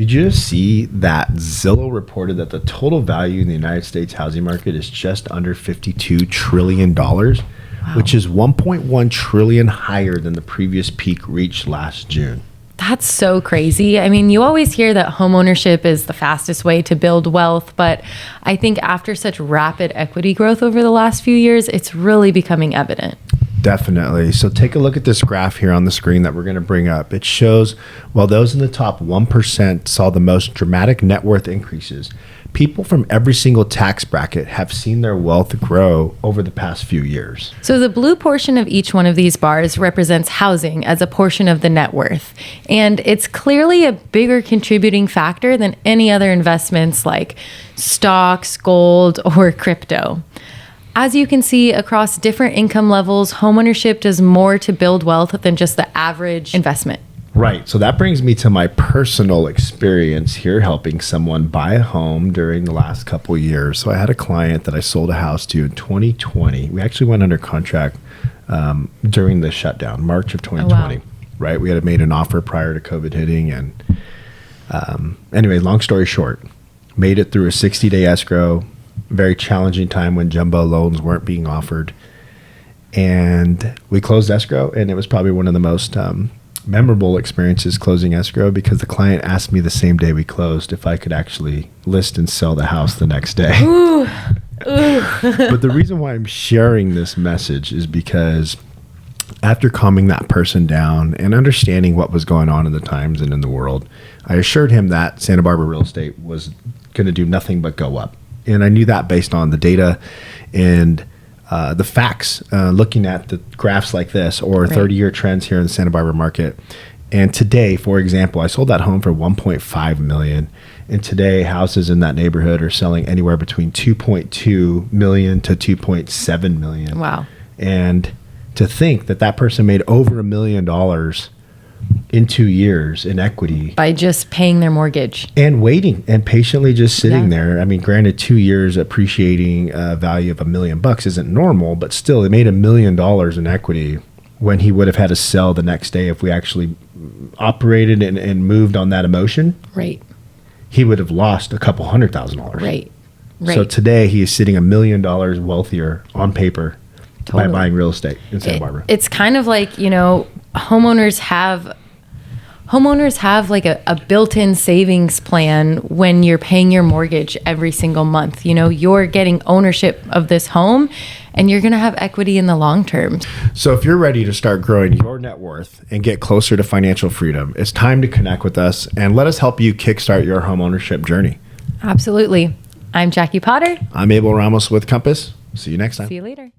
Did you just see that Zillow reported that the total value in the United States housing market is just under $52 trillion, which is 1.1 trillion higher than the previous peak reached last June. That's so crazy. I mean, you always hear that homeownership is the fastest way to build wealth, but I think after such rapid equity growth over the last few years, it's really becoming evident. Definitely. So take a look at this graph here on the screen that we're going to bring up. It shows while those in the top 1% saw the most dramatic net worth increases, people from every single tax bracket have seen their wealth grow over the past few years. So the blue portion of each one of these bars represents housing as a portion of the net worth. And it's clearly a bigger contributing factor than any other investments like stocks, gold, or crypto. As you can see, across different income levels, homeownership does more to build wealth than just the average investment. Right. So that brings me to my personal experience here helping someone buy a home during the last couple of years. So I had a client that I sold a house to in 2020. We actually went under contract during the shutdown, March of 2020. Oh, wow. Right. We had made an offer prior to COVID hitting. And anyway, long story short, made it through a 60-day escrow. Very challenging time when jumbo loans weren't being offered. And we closed escrow, and it was probably one of the most memorable experiences closing escrow because the client asked me the same day we closed if I could actually list and sell the house the next day. Ooh. But the reason why I'm sharing this message is because after calming that person down and understanding what was going on in the times and in the world, I assured him that Santa Barbara real estate was going to do nothing but go up. And I knew that based on the data and the facts, looking at the graphs like this or 30-year trends here in the Santa Barbara market. And today, for example, I sold that home for $1.5 million. And today, houses in that neighborhood are selling anywhere between $2.2 million to $2.7 million. Wow. And to think that that person made over $1 million in 2 years in equity by just paying their mortgage and waiting and patiently just sitting there. I mean, granted, 2 years appreciating value of $1 million isn't normal, but still, they made $1 million in equity when he would have had to sell the next day if we actually operated and moved on that emotion. Right. He would have lost a couple $100,000. Right. So today he is sitting $1 million wealthier on paper by buying real estate in Santa Barbara. It's kind of like, homeowners have like a built-in savings plan when you're paying your mortgage every single month. You're getting ownership of this home and you're going to have equity in the long term. So if you're ready to start growing your net worth and get closer to financial freedom, it's time to connect with us and let us help you kickstart your homeownership journey. Absolutely. I'm Jackie Potter. I'm Abel Ramos with Compass. See you next time. See you later.